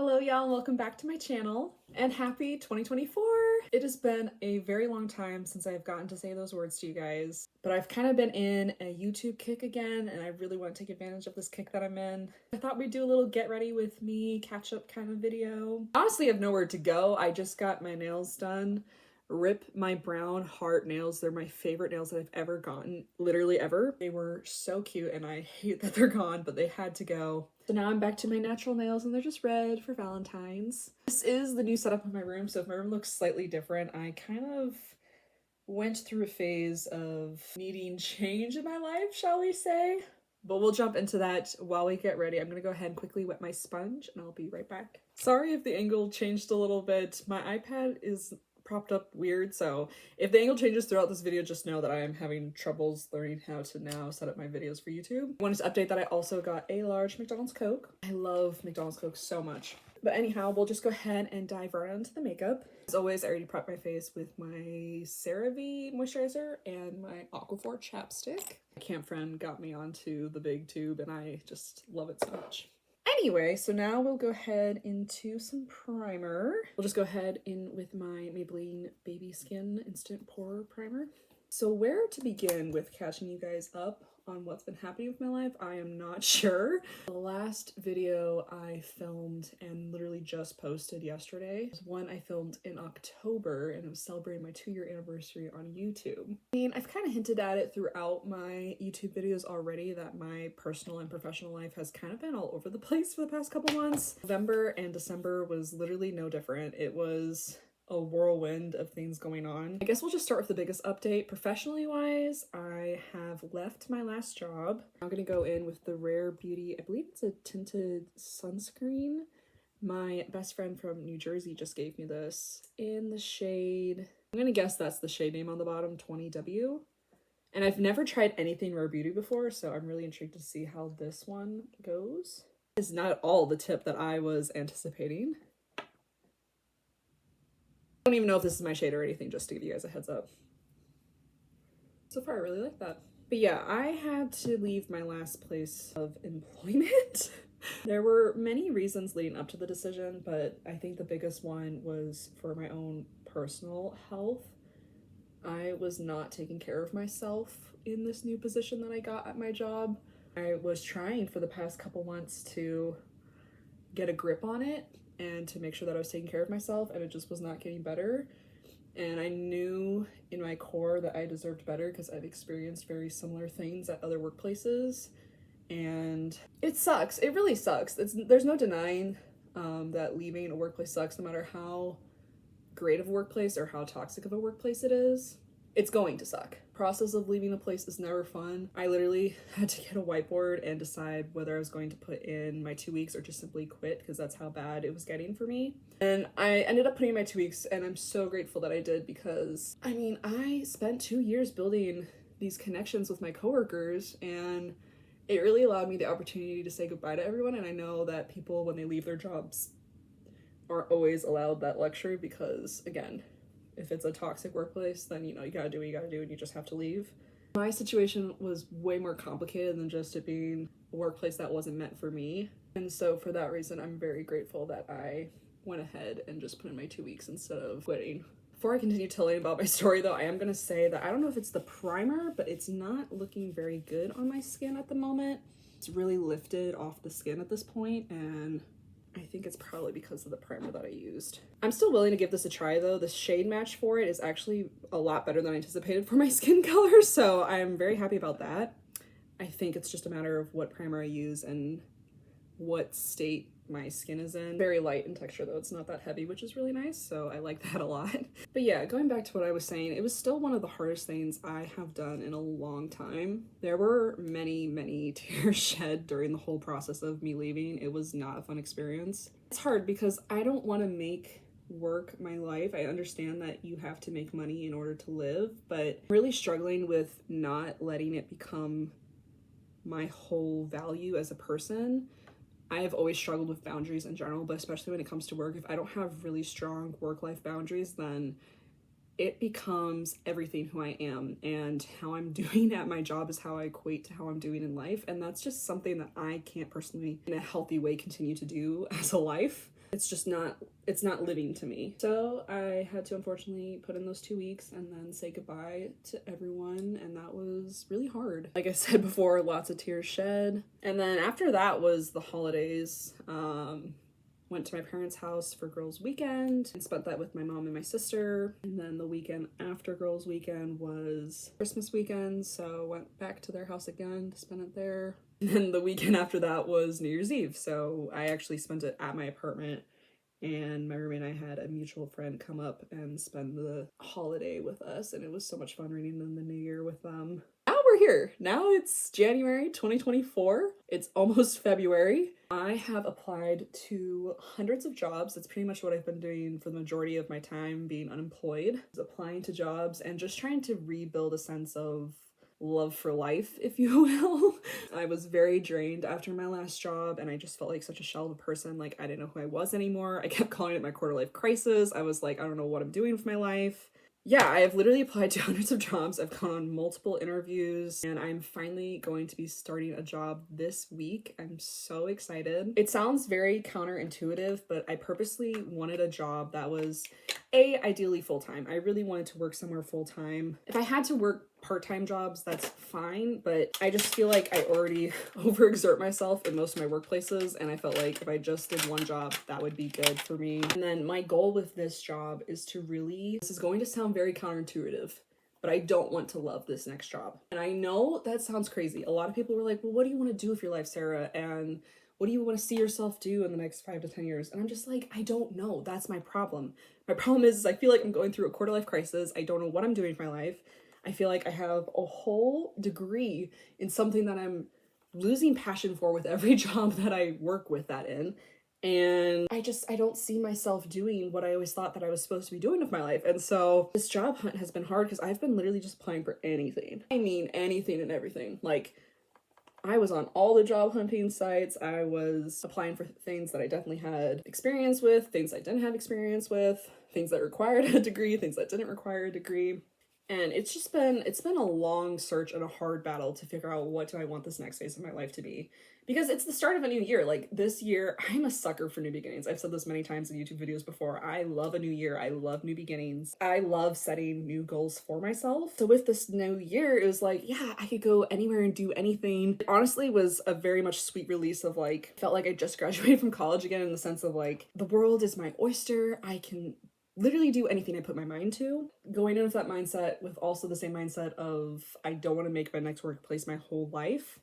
Hello y'all, welcome back to my channel and happy 2024. It has been a very long time since I've gotten to say those words to you guys, but I've kind of been in a YouTube kick again and I really want to take advantage of this kick that I'm in. I thought we'd do a little get ready with me catch up kind of video. Honestly, I have nowhere to go. I just got my nails done. Rip my brown heart nails. They're my favorite nails that I've ever gotten, literally ever. They were so cute and I hate that they're gone, but they had to go. So now I'm back to my natural nails and they're just red for Valentine's. This is the new setup of my room, so if my room looks slightly different, I kind of went through a phase of needing change in my life, shall we say. But we'll jump into that while we get ready. I'm gonna go ahead and quickly wet my sponge and I'll be right back. Sorry if the angle changed a little bit. My iPad is propped up weird, so if the angle changes throughout this video, just know that I am having troubles learning how to now set up my videos for YouTube. I wanted to update that I also got a large McDonald's Coke. I love McDonald's Coke so much. But anyhow, we'll just go ahead and dive right into the makeup. As always, I already prepped my face with my CeraVe moisturizer and my Aquaphor chapstick. My camp friend got me onto the big tube and I just love it so much. Anyway, so now we'll go ahead into some primer. We'll just go ahead in with my Maybelline Baby Skin Instant Pore Primer. So where to begin with catching you guys up on what's been happening with my life, I am not sure. The last video I filmed and literally just posted yesterday was one I filmed in October and it was celebrating my 2-year anniversary on YouTube. I mean, I've kind of hinted at it throughout my YouTube videos already that my personal and professional life has kind of been all over the place for the past couple months. November and December was literally no different. It was a whirlwind of things going on. I guess we'll just start with the biggest update. Professionally wise, I have left my last job. I'm gonna go in with the Rare Beauty, I believe it's a tinted sunscreen. My best friend from New Jersey just gave me this in the shade, I'm gonna guess that's the shade name on the bottom, 20W. And I've never tried anything Rare Beauty before, so I'm really intrigued to see how this one goes. It's not at all the tip that I was anticipating. I don't even know if this is my shade or anything, just to give you guys a heads up. So far, I really like that. But yeah, I had to leave my last place of employment. There were many reasons leading up to the decision, but I think the biggest one was for my own personal health. I was not taking care of myself in this new position that I got at my job. I was trying for the past couple months to get a grip on it and to make sure that I was taking care of myself, and it just was not getting better. And I knew in my core that I deserved better because I've experienced very similar things at other workplaces. And it sucks. It really sucks. There's no denying that leaving a workplace sucks, no matter how great of a workplace or how toxic of a workplace it is. It's going to suck. Process of leaving a place is never fun. I literally had to get a whiteboard and decide whether I was going to put in my 2 weeks or just simply quit because that's how bad it was getting for me. And I ended up putting in my 2 weeks and I'm so grateful that I did because, I mean, I spent 2 years building these connections with my coworkers and it really allowed me the opportunity to say goodbye to everyone. And I know that people, when they leave their jobs, aren't always allowed that luxury because, again, if it's a toxic workplace, then, you know, you gotta do what you gotta do and you just have to leave. My situation was way more complicated than just it being a workplace that wasn't meant for me. And so for that reason, I'm very grateful that I went ahead and just put in my 2 weeks instead of quitting. Before I continue telling about my story though, I am gonna say that I don't know if it's the primer, but it's not looking very good on my skin at the moment. It's really lifted off the skin at this point, and I think it's probably because of the primer that I used. I'm still willing to give this a try though. The shade match for it is actually a lot better than I anticipated for my skin color, so I'm very happy about that. I think it's just a matter of what primer I use and what state my skin is in. Very light in texture though, it's not that heavy, which is really nice, so I like that a lot. But yeah, going back to what I was saying, it was still one of the hardest things I have done in a long time. There were many tears shed during the whole process of me leaving. It was not a fun experience. It's hard because I don't want to make work my life. I understand that you have to make money in order to live, but I'm really struggling with not letting it become my whole value as a person. I have always struggled with boundaries in general, but especially when it comes to work, if I don't have really strong work-life boundaries, then it becomes everything who I am, and how I'm doing at my job is how I equate to how I'm doing in life. And that's just something that I can't personally in a healthy way continue to do as a life. it's just not, it's not living to me. So I had to unfortunately put in those 2 weeks and then say goodbye to everyone, and that was really hard. Like I said before, lots of tears shed. And then after that was the holidays. Went to my parents' house for girls' weekend and spent that with my mom and my sister. And then the weekend after girls' weekend was Christmas weekend, so went back to their house again to spend it there. And then the weekend after that was New Year's Eve, so I actually spent it at my apartment, and my roommate and I had a mutual friend come up and spend the holiday with us, and it was so much fun reading in the new year with them. Now we're here. Now it's January 2024. It's almost February. I have applied to hundreds of jobs. That's pretty much what I've been doing for the majority of my time being unemployed. Applying to jobs and just trying to rebuild a sense of love for life, if you will. I was very drained after my last job, and I just felt like such a shell of a person. Like, I didn't know who I was anymore. I kept calling it my quarter life crisis. I was like, I don't know what I'm doing with my life. Yeah, I have literally applied to hundreds of jobs. I've gone on multiple interviews, and I'm finally going to be starting a job this week. I'm so excited. It sounds very counterintuitive, but I purposely wanted a job that was ideally full-time. I really wanted to work somewhere full-time. If I had to work part-time jobs, that's fine, but I just feel like I already overexert myself in most of my workplaces, and I felt like if I just did one job, that would be good for me. And then my goal with this job is to really, this is going to sound very counterintuitive, but I don't want to love this next job. And I know that sounds crazy. A lot of people were like, well, what do you want to do with your life, Sarah? And what do you want to see yourself do in the next 5 to 10 years? And I'm just like, I don't know. That's my problem. My problem is I feel like I'm going through a quarter life crisis. I don't know what I'm doing with my life. I feel like I have a whole degree in something that I'm losing passion for with every job that I work with that in. And I don't see myself doing what I always thought that I was supposed to be doing with my life. And so this job hunt has been hard because I've been literally just applying for anything. I mean, anything and everything. Like, I was on all the job hunting sites. I was applying for things that I definitely had experience with, things I didn't have experience with, things that required a degree, things that didn't require a degree. And it's been a long search and a hard battle to figure out what do I want this next phase of my life to be. Because it's the start of a new year. Like, this year, I'm a sucker for new beginnings. I've said this many times in YouTube videos before. I love a new year. I love new beginnings. I love setting new goals for myself. So with this new year, it was like, yeah, I could go anywhere and do anything. It honestly was a very much sweet release of like, felt like I just graduated from college again, in the sense of like, the world is my oyster. I can literally do anything I put my mind to. Going in with that mindset, with also the same mindset of I don't want to make my next workplace my whole life,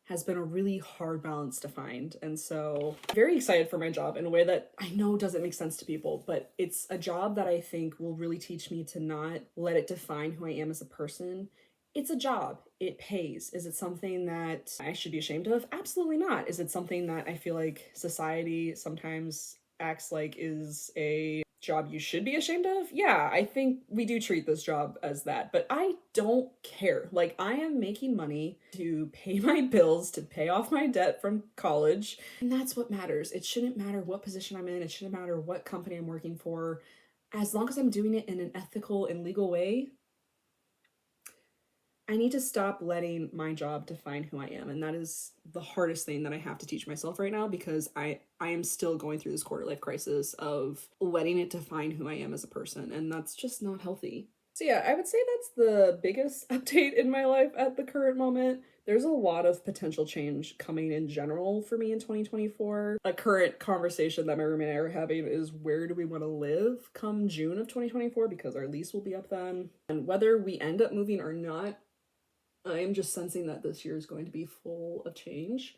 has been a really hard balance to find. And so I'm very excited for my job in a way that I know doesn't make sense to people, but it's a job that I think will really teach me to not let it define who I am as a person. It's a job. It pays. Is it something that I should be ashamed of? Absolutely not. Is it something that I feel like society sometimes acts like is a job you should be ashamed of? Yeah, I think we do treat this job as that, but I don't care. Like, I am making money to pay my bills, to pay off my debt from college, and that's what matters. It shouldn't matter what position I'm in. It shouldn't matter what company I'm working for. As long as I'm doing it in an ethical and legal way, I need to stop letting my job define who I am. And that is the hardest thing that I have to teach myself right now, because I am still going through this quarter life crisis of letting it define who I am as a person. And that's just not healthy. So yeah, I would say that's the biggest update in my life at the current moment. There's a lot of potential change coming in general for me in 2024. A current conversation that my roommate and I are having is, where do we want to live come June of 2024? Because our lease will be up then. And whether we end up moving or not, I am just sensing that this year is going to be full of change.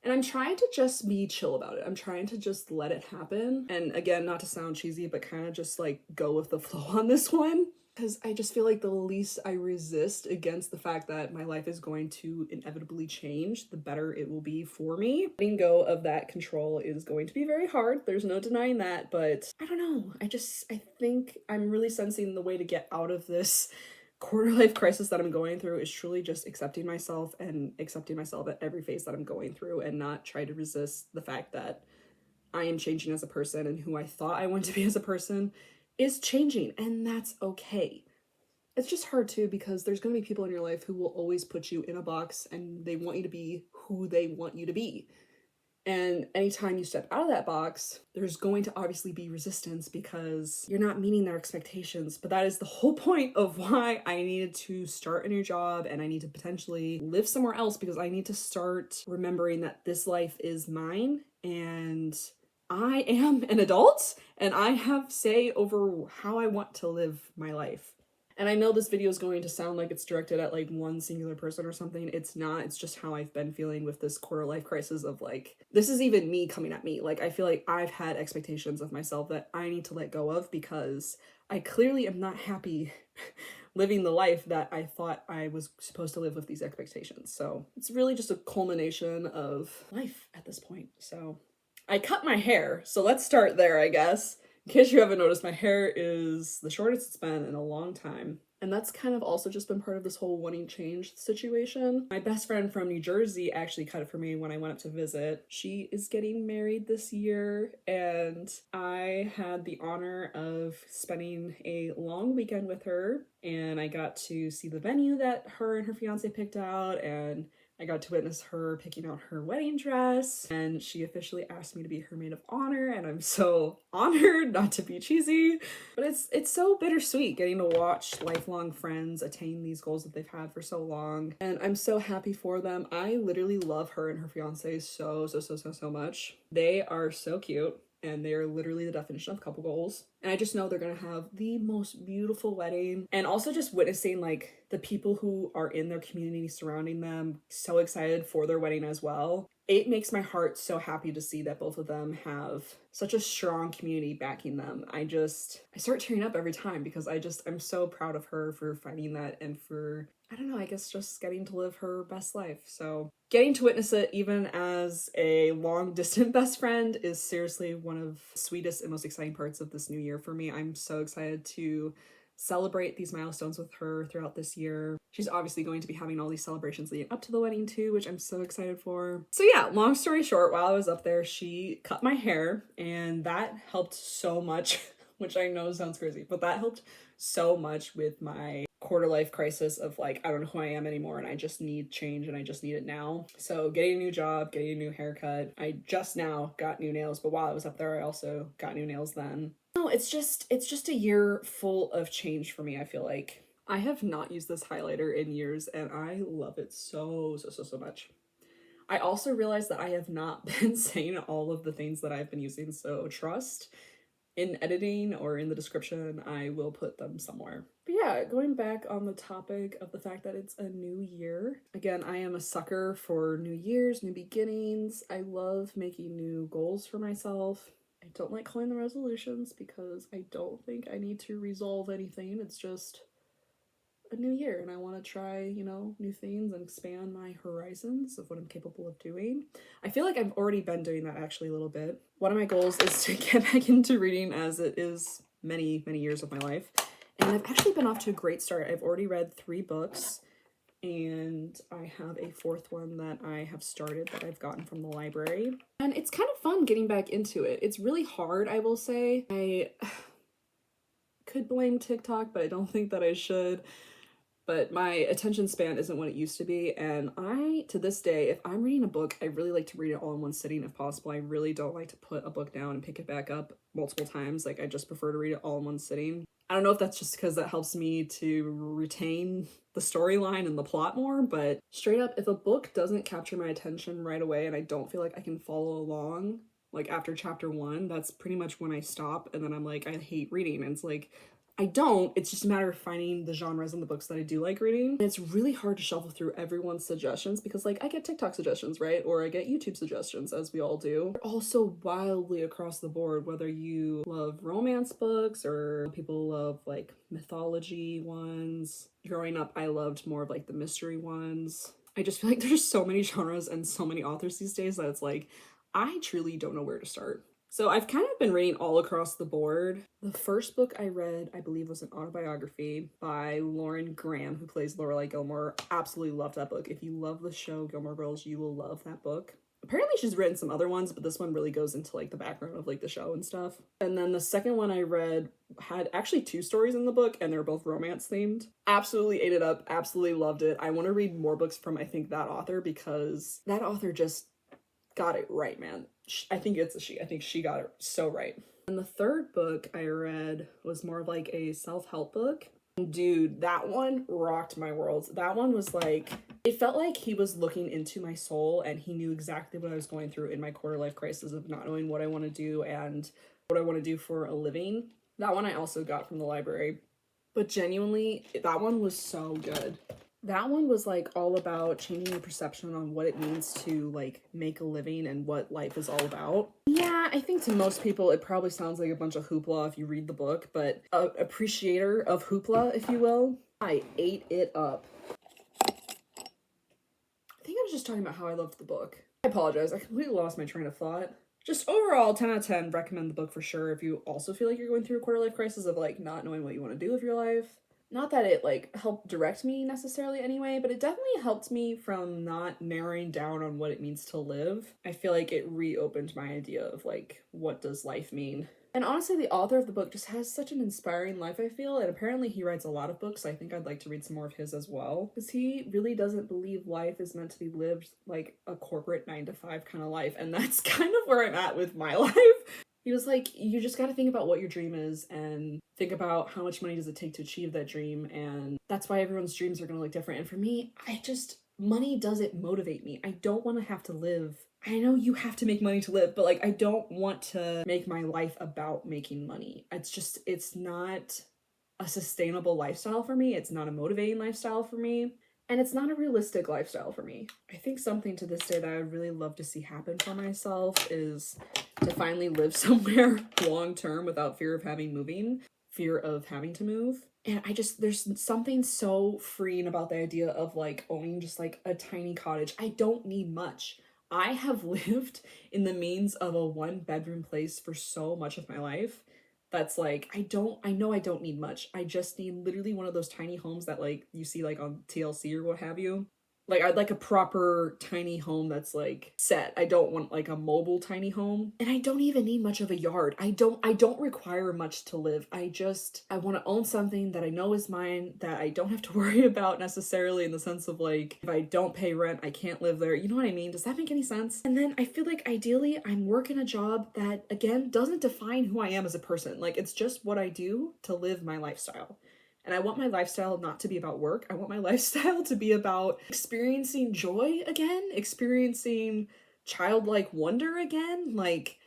And I'm trying to just be chill about it. I'm trying to just let it happen. And again, not to sound cheesy, but kind of just like go with the flow on this one. Because I just feel like the least I resist against the fact that my life is going to inevitably change, the better it will be for me. Letting go of that control is going to be very hard. There's no denying that. But I don't know. I think I'm really sensing the way to get out of this quarter life crisis that I'm going through is truly just accepting myself, and accepting myself at every phase that I'm going through, and not try to resist the fact that I am changing as a person, and who I thought I want to be as a person is changing, and that's okay. It's just hard too, because there's going to be people in your life who will always put you in a box, and they want you to be who they want you to be. And anytime you step out of that box, there's going to obviously be resistance because you're not meeting their expectations. But that is the whole point of why I needed to start a new job and I need to potentially live somewhere else, because I need to start remembering that this life is mine and I am an adult and I have say over how I want to live my life. And I know this video is going to sound like it's directed at like one singular person or something. It's not. It's just how I've been feeling with this quarter life crisis of like, this is even me coming at me. Like, I feel like I've had expectations of myself that I need to let go of because I clearly am not happy living the life that I thought I was supposed to live with these expectations. So it's really just a culmination of life at this point. So I cut my hair. So let's start there, I guess. In case you haven't noticed, my hair is the shortest it's been in a long time. And that's kind of also just been part of this whole wanting change situation. My best friend from New Jersey actually cut it for me when I went up to visit. She is getting married this year, and I had the honor of spending a long weekend with her, and I got to see the venue that her and her fiance picked out, and I got to witness her picking out her wedding dress, and she officially asked me to be her maid of honor, and I'm so honored, not to be cheesy, but it's so bittersweet getting to watch lifelong friends attain these goals that they've had for so long, and I'm so happy for them. I literally love her and her fiance so much. They are so cute. And they are literally the definition of couple goals. And I just know they're gonna have the most beautiful wedding. And also just witnessing like the people who are in their community surrounding them, so excited for their wedding as well. It makes my heart so happy to see that both of them have such a strong community backing them. I start tearing up every time because I'm so proud of her for finding that and for, I don't know, I guess just getting to live her best life. So getting to witness it even as a long distant best friend is seriously one of the sweetest and most exciting parts of this new year for me. I'm so excited to celebrate these milestones with her throughout this year. She's obviously going to be having all these celebrations leading up to the wedding too, which I'm so excited for. So yeah, long story short, while I was up there, she cut my hair and that helped so much, which I know sounds crazy, but that helped so much with my quarter life crisis of like, I don't know who I am anymore and I just need change and I just need it now. So getting a new job, getting a new haircut. I just now got new nails, but while I was up there, I also got new nails then. No, it's just a year full of change for me, I feel like. I have not used this highlighter in years and I love it so much. I also realized that I have not been saying all of the things that I've been using, so trust in editing or in the description, I will put them somewhere. But yeah, going back on the topic of the fact that it's a new year. Again, I am a sucker for new years, new beginnings. I love making new goals for myself. I don't like calling them resolutions because I don't think I need to resolve anything. It's just a new year and I want to try, you know, new things and expand my horizons of what I'm capable of doing. I feel like I've already been doing that actually a little bit. One of my goals is to get back into reading, as it is many years of my life. And I've actually been off to a great start. I've already read 3 books and I have a 4th one that I have started that I've gotten from the library. And it's kind of fun getting back into it. It's really hard, I will say. I could blame TikTok, but I don't think that I should. But my attention span isn't what it used to be, and to this day, if I'm reading a book, I really like to read it all in one sitting if possible. I really don't like to put a book down and pick it back up multiple times. Like, I just prefer to read it all in one sitting. I don't know if that's just because that helps me to retain the storyline and the plot more, but straight up, if a book doesn't capture my attention right away and I don't feel like I can follow along, like after chapter 1, that's pretty much when I stop, and then I'm like, I hate reading, and it's like, I don't, it's just a matter of finding the genres in the books that I do like reading. And it's really hard to shuffle through everyone's suggestions because like I get TikTok suggestions, right? Or I get YouTube suggestions, as we all do. They're also wildly across the board, whether you love romance books or people love like mythology ones. Growing up, I loved more of like the mystery ones. I just feel like there's so many genres and so many authors these days that it's like, I truly don't know where to start. So I've kind of been reading all across the board. The first book I read, I believe, was an autobiography by Lauren Graham, who plays Lorelai Gilmore. Absolutely loved that book. If you love the show Gilmore Girls, you will love that book. Apparently she's written some other ones, but this one really goes into like the background of like the show and stuff. And then the second one I read had actually 2 stories in the book, and they're both romance themed. Absolutely ate it up, absolutely loved it. I want to read more books from, I think, that author, because that author just, got it right, man. I think it's a she. I think she got it so right. And the third book I read was more of like a self-help book. Dude, that one rocked my world. That one was like, it felt like he was looking into my soul and he knew exactly what I was going through in my quarter life crisis of not knowing what I want to do and what I want to do for a living. That one I also got from the library. But genuinely, that one was so good. That one was like all about changing your perception on what it means to like make a living and what life is all about. Yeah, I think to most people it probably sounds like a bunch of hoopla if you read the book, but an appreciator of hoopla, if you will, I ate it up. I think I was just talking about how I loved the book. I apologize, I completely lost my train of thought. Just overall, 10 out of 10, recommend the book for sure if you also feel like you're going through a quarter life crisis of like not knowing what you want to do with your life. Not that it like helped direct me necessarily anyway, but it definitely helped me from not narrowing down on what it means to live. I feel like it reopened my idea of like, what does life mean? And honestly, the author of the book just has such an inspiring life, I feel, and apparently he writes a lot of books, so I think I'd like to read some more of his as well. Because he really doesn't believe life is meant to be lived like a corporate 9-to-5 kind of life, and that's kind of where I'm at with my life. He was like, you just gotta think about what your dream is and think about how much money does it take to achieve that dream, and that's why everyone's dreams are gonna look different. And for me, money doesn't motivate me. I don't want to have to live. I know you have to make money to live, but like I don't want to make my life about making money. It's not a sustainable lifestyle for me. It's not a motivating lifestyle for me. And it's not a realistic lifestyle for me. I think something to this day that I would really love to see happen for myself is to finally live somewhere long term without fear of having to move. And there's something so freeing about the idea of like owning just like a tiny cottage. I don't need much. I have lived in the means of a 1-bedroom place for so much of my life. That's like, I know I don't need much. I just need literally one of those tiny homes that like you see like on TLC or what have you. Like I'd like a proper tiny home that's like set. I don't want like a mobile tiny home. And I don't even need much of a yard. I don't require much to live. I want to own something that I know is mine, that I don't have to worry about necessarily in the sense of like, if I don't pay rent, I can't live there. You know what I mean? Does that make any sense? And then I feel like ideally I'm working a job that again doesn't define who I am as a person. Like it's just what I do to live my lifestyle. And I want my lifestyle not to be about work. I want my lifestyle to be about experiencing joy again, experiencing childlike wonder again. Like,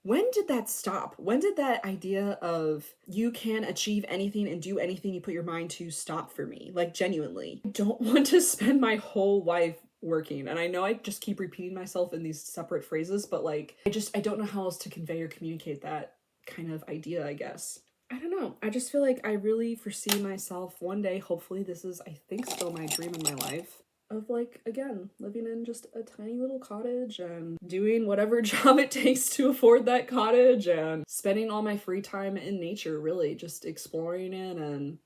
when did that stop? When did that idea of you can achieve anything and do anything you put your mind to stop for me? Like, genuinely. I don't want to spend my whole life working. And I know I just keep repeating myself in these separate phrases, but like, I don't know how else to convey or communicate that kind of idea, I guess. I don't know. I just feel like I really foresee myself one day, hopefully this is, I think, still my dream in my life, of like, again, living in just a tiny little cottage and doing whatever job it takes to afford that cottage and spending all my free time in nature, really, just exploring it. And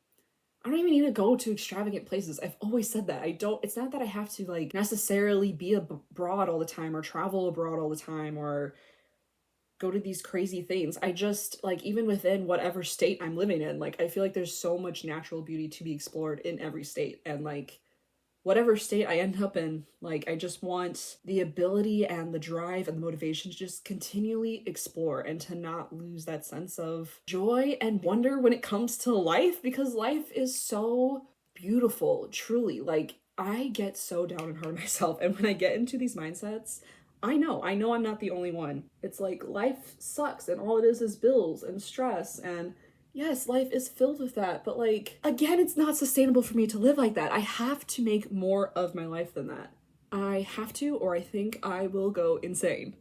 I don't even need to go to extravagant places. I've always said that. It's not that I have to like necessarily be abroad all the time or travel abroad all the time or go to these crazy things. I just like, even within whatever state I'm living in, like I feel like there's so much natural beauty to be explored in every state, and like whatever state I end up in, like I just want the ability and the drive and the motivation to just continually explore and to not lose that sense of joy and wonder when it comes to life, because life is so beautiful, truly. Like I get so down and hard on myself, and when I get into these mindsets, I know I'm not the only one. It's like life sucks and all it is bills and stress, and yes, life is filled with that, but like, again, it's not sustainable for me to live like that. I have to make more of my life than that. I have to, or I think I will go insane.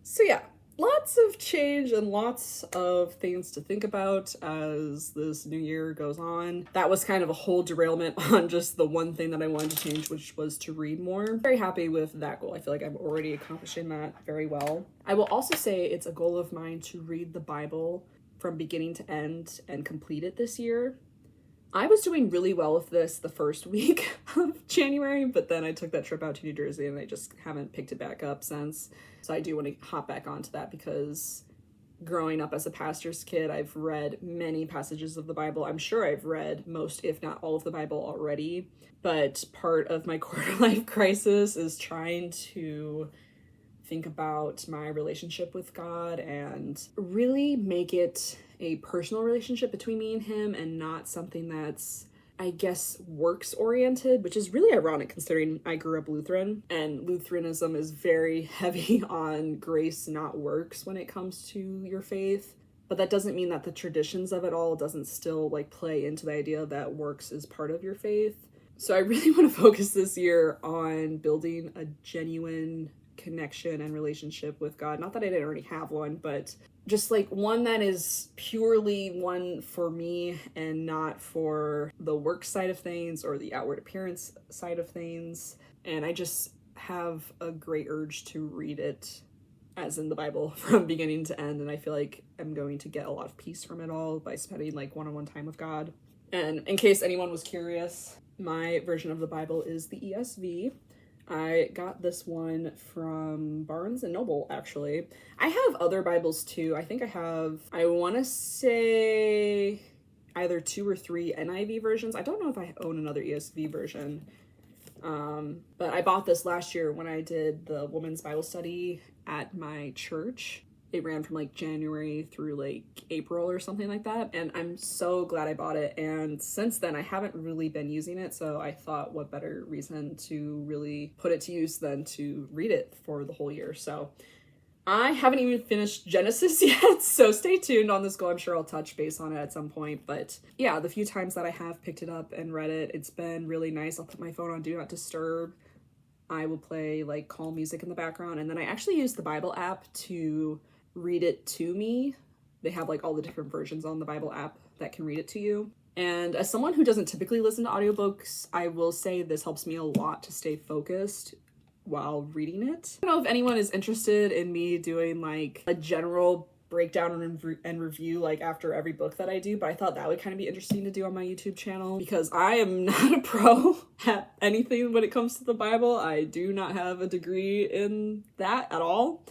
So yeah, lots of change and lots of things to think about as this new year goes on. That was kind of a whole derailment on just the one thing that I wanted to change, which was to read more. Very happy with that goal. I feel like I'm already accomplishing that very well. I will also say it's a goal of mine to read the Bible from beginning to end and complete it this year. I was doing really well with this the first week of January, but then I took that trip out to New Jersey and I just haven't picked it back up since. So I do want to hop back onto that, because growing up as a pastor's kid, I've read many passages of the Bible. I'm sure I've read most, if not all, of the Bible already, but part of my quarter life crisis is trying to think about my relationship with God and really make it a personal relationship between me and him and not something that's, I guess, works oriented, which is really ironic considering I grew up Lutheran, and Lutheranism is very heavy on grace, not works when it comes to your faith. But that doesn't mean that the traditions of it all doesn't still like play into the idea that works is part of your faith. So I really want to focus this year on building a genuine connection and relationship with God. Not that I didn't already have one, but just like one that is purely one for me and not for the work side of things or the outward appearance side of things. And I just have a great urge to read it, as in the Bible, from beginning to end. And I feel like I'm going to get a lot of peace from it all by spending like one-on-one time with God. And in case anyone was curious, my version of the Bible is the ESV. I got this one from Barnes and Noble, actually. I have other Bibles too. I think I want to say either 2 or 3 NIV versions. I don't know if I own another ESV version. But I bought this last year when I did the women's Bible study at my church. It ran from like January through like April or something like that. And I'm so glad I bought it. And since then, I haven't really been using it. So I thought what better reason to really put it to use than to read it for the whole year. So I haven't even finished Genesis yet. So stay tuned on this go. I'm sure I'll touch base on it at some point. But yeah, the few times that I have picked it up and read it, it's been really nice. I'll put my phone on Do Not Disturb. I will play like calm music in the background. And then I actually use the Bible app to read it to me. They have like all the different versions on the Bible app that can read it to you. And as someone who doesn't typically listen to audiobooks, I will say this helps me a lot to stay focused while reading it. I don't know if anyone is interested in me doing like a general breakdown and review like after every book that I do, but I thought that would kind of be interesting to do on my YouTube channel because I am not a pro at anything when it comes to the Bible. I do not have a degree in that at all,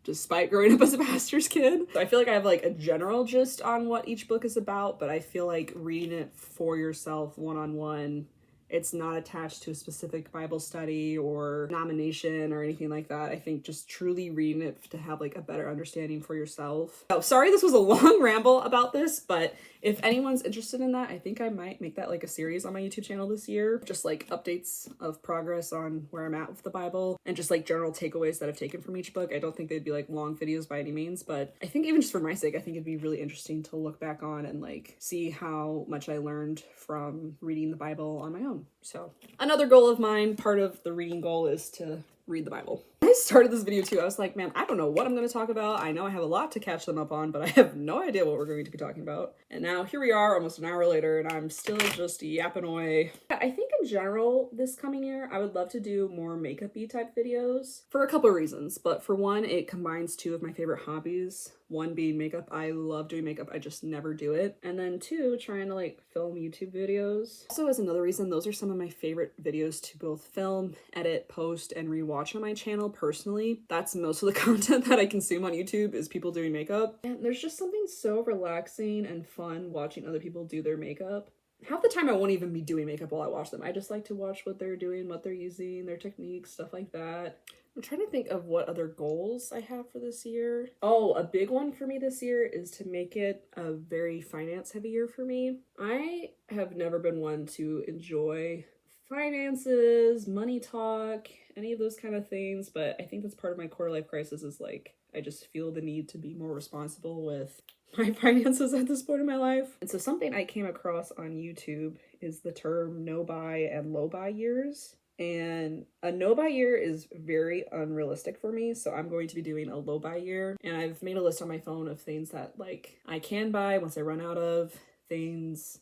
despite growing up as a pastor's kid. So I feel like I have like a general gist on what each book is about, but I feel like reading it for yourself one-on-one, it's not attached to a specific Bible study or denomination or anything like that. I think just truly reading it to have like a better understanding for yourself. Oh, sorry, this was a long ramble about this, but if anyone's interested in that, I think I might make that like a series on my YouTube channel this year. Just like updates of progress on where I'm at with the Bible and just like general takeaways that I've taken from each book. I don't think they'd be like long videos by any means, but I think even just for my sake, I think it'd be really interesting to look back on and like see how much I learned from reading the Bible on my own. So another goal of mine, part of the reading goal, is to read the Bible. I started this video too. I was like, man, I don't know what I'm going to talk about. I know I have a lot to catch them up on, but I have no idea what we're going to be talking about. And now here we are almost an hour later and I'm still just yapping away. I think in general this coming year, I would love to do more makeup-y type videos for a couple of reasons. But for one, it combines 2 of my favorite hobbies. One being makeup. I love doing makeup. I just never do it. And then 2, trying to like film YouTube videos. Also, as another reason, those are some of my favorite videos to both film, edit, post, and rewatch on my channel personally. That's most of the content that I consume on YouTube is people doing makeup. And there's just something so relaxing and fun watching other people do their makeup. Half the time I won't even be doing makeup while I watch them. I just like to watch what they're doing, what they're using, their techniques, stuff like that. I'm trying to think of what other goals I have for this year. Oh, a big one for me this year is to make it a very finance heavy year for me. I have never been one to enjoy finances, money talk, any of those kind of things, but I think that's part of my quarter life crisis is like, I just feel the need to be more responsible with my finances at this point in my life. And so something I came across on YouTube is the term no-buy and low-buy years. And a no-buy year is very unrealistic for me, so I'm going to be doing a low-buy year. And I've made a list on my phone of things that like I can buy once I run out of, things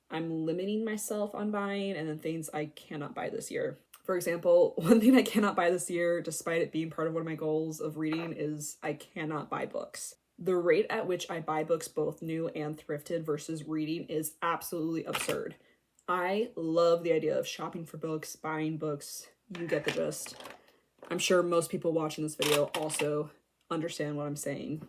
I'm limiting myself on buying, and then things I cannot buy this year. For example, one thing I cannot buy this year, despite it being part of one of my goals of reading, is I cannot buy books. The rate at which I buy books, both new and thrifted, versus reading is absolutely absurd. I love the idea of shopping for books, buying books. You get the gist. I'm sure most people watching this video also understand what I'm saying.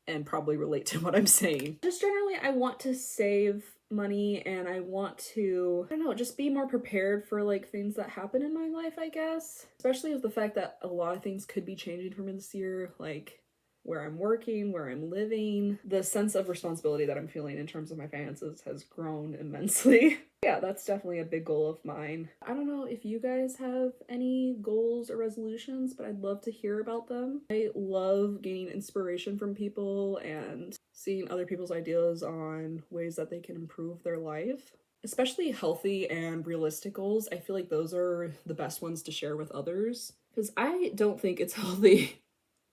and probably relate to what I'm saying. Just generally, I want to save money and I want to, I don't know, just be more prepared for like things that happen in my life, I guess. Especially with the fact that a lot of things could be changing for me this year, like where I'm working, where I'm living. The sense of responsibility that I'm feeling in terms of my finances has grown immensely. Yeah, that's definitely a big goal of mine. I don't know if you guys have any goals or resolutions, but I'd love to hear about them. I love gaining inspiration from people and seeing other people's ideas on ways that they can improve their life. Especially healthy and realistic goals. I feel like those are the best ones to share with others, because I don't think it's healthy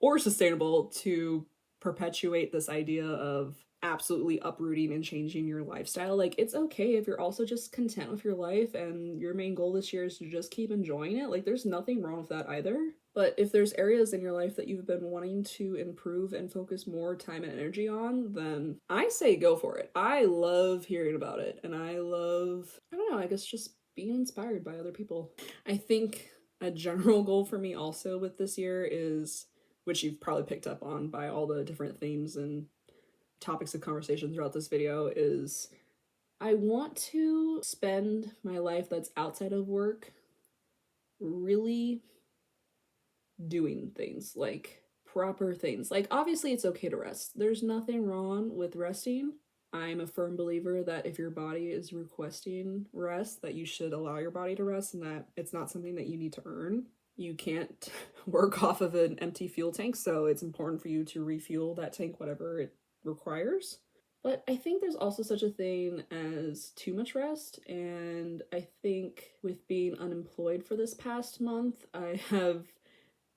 or sustainable to perpetuate this idea of absolutely uprooting and changing your lifestyle. Like, it's okay if you're also just content with your life and your main goal this year is to just keep enjoying it. Like, there's nothing wrong with that either. But if there's areas in your life that you've been wanting to improve and focus more time and energy on, then I say go for it. I love hearing about it, and I love, I don't know, I guess just being inspired by other people. I think a general goal for me also with this year is, which you've probably picked up on by all the different themes and topics of conversation throughout this video, is I want to spend my life that's outside of work really doing things, like proper things. Like, obviously it's okay to rest. There's nothing wrong with resting. I'm a firm believer that if your body is requesting rest, that you should allow your body to rest and that it's not something that you need to earn. You can't work off of an empty fuel tank, so it's important for you to refuel that tank, whatever it requires. But I think there's also such a thing as too much rest, and I think with being unemployed for this past month, I have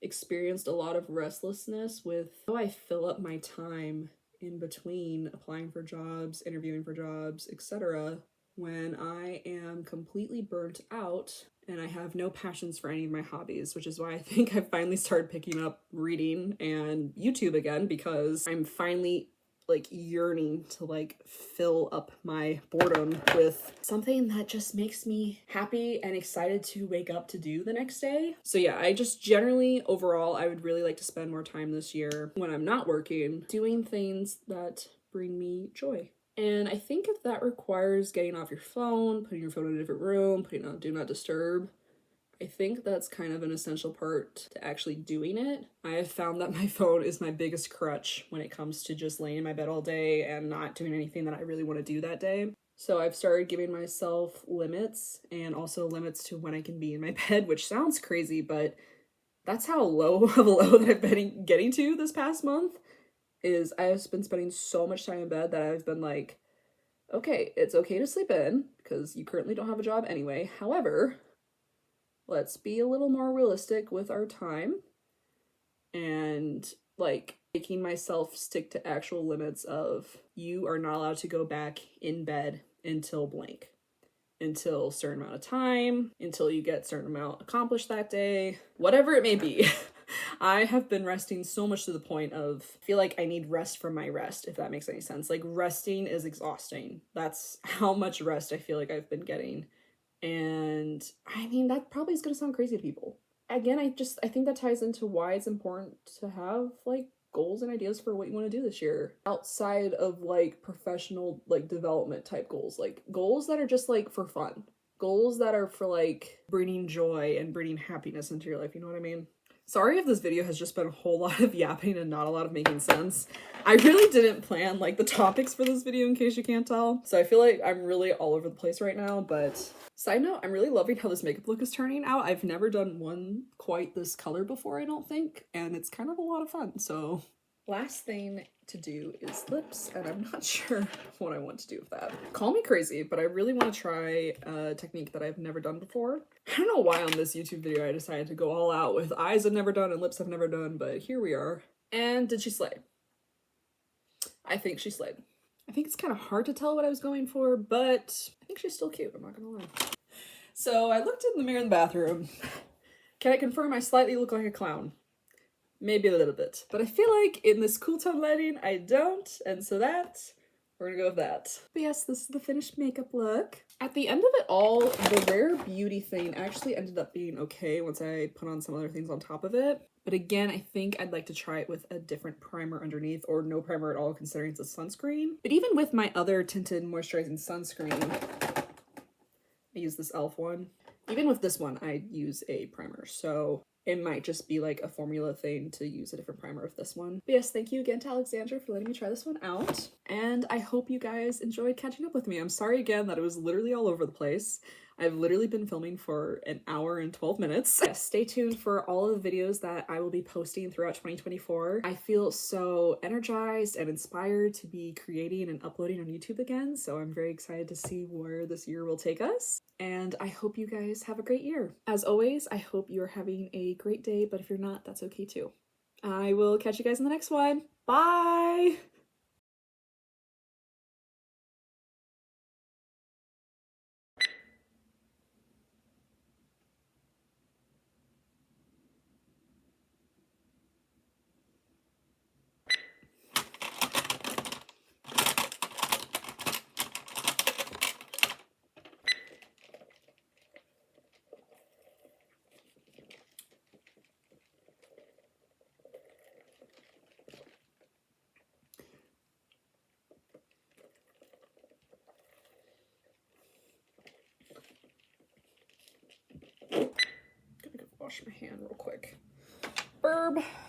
experienced a lot of restlessness with how I fill up my time in between applying for jobs, interviewing for jobs, etc., when I am completely burnt out and I have no passions for any of my hobbies, which is why I think I finally started picking up reading and YouTube again, because I'm finally like yearning to like fill up my boredom with something that just makes me happy and excited to wake up to do the next day. So yeah, I just generally overall, I would really like to spend more time this year when I'm not working doing things that bring me joy. And I think if that requires getting off your phone, putting your phone in a different room, putting on do not disturb, I think that's kind of an essential part to actually doing it. I have found that my phone is my biggest crutch when it comes to just laying in my bed all day and not doing anything that I really want to do that day. So I've started giving myself limits, and also limits to when I can be in my bed, which sounds crazy, but that's how low of a low that I've been getting to this past month. Is I have been spending so much time in bed that I've been like, okay, it's okay to sleep in because you currently don't have a job anyway. However, let's be a little more realistic with our time and like making myself stick to actual limits of you are not allowed to go back in bed until blank, until a certain amount of time, until you get a certain amount accomplished that day, whatever it may be. I have been resting so much to the point of I feel like I need rest from my rest, if that makes any sense. Like, resting is exhausting. That's how much rest I feel like I've been getting. And I mean, that probably is going to sound crazy to people. Again, I think that ties into why it's important to have like goals and ideas for what you want to do this year outside of like professional like development type goals, like goals that are just like for fun, goals that are for like bringing joy and bringing happiness into your life. You know what I mean? Sorry if this video has just been a whole lot of yapping and not a lot of making sense. I really didn't plan like the topics for this video, in case you can't tell. So I feel like I'm really all over the place right now, but side note, I'm really loving how this makeup look is turning out. I've never done one quite this color before, I don't think, and it's kind of a lot of fun. So last thing to do is lips, and I'm not sure what I want to do with that. Call me crazy, but I really want to try a technique that I've never done before. I don't know why on this YouTube video I decided to go all out with eyes I've never done and lips I've never done, but here we are. And did she slay? I think she slayed. I think it's kind of hard to tell what I was going for, but I think she's still cute, I'm not gonna lie. So I looked in the mirror in the bathroom. Can I confirm I slightly look like a clown? Maybe a little bit, but I feel like in this cool tone lighting, I don't, and so that We're gonna go with that. But yes, this is the finished makeup look. At the end of it all, the Rare Beauty thing actually ended up being okay once I put on some other things on top of it. But again, I think I'd like to try it with a different primer underneath, or no primer at all considering it's a sunscreen. But even with my other tinted moisturizing sunscreen, I use this e.l.f. one. Even with this one, I use a primer, so it might just be like a formula thing to use a different primer with this one. But yes, thank you again to Alexandra for letting me try this one out. And I hope you guys enjoyed catching up with me. I'm sorry again that it was literally all over the place. I've literally been filming for an hour and 12 minutes. Yes, stay tuned for all of the videos that I will be posting throughout 2024. I feel so energized and inspired to be creating and uploading on YouTube again, so I'm very excited to see where this year will take us. And I hope you guys have a great year. As always, I hope you're having a great day, but if you're not, that's okay too. I will catch you guys in the next one. Bye! Wash my hand real quick. Burb.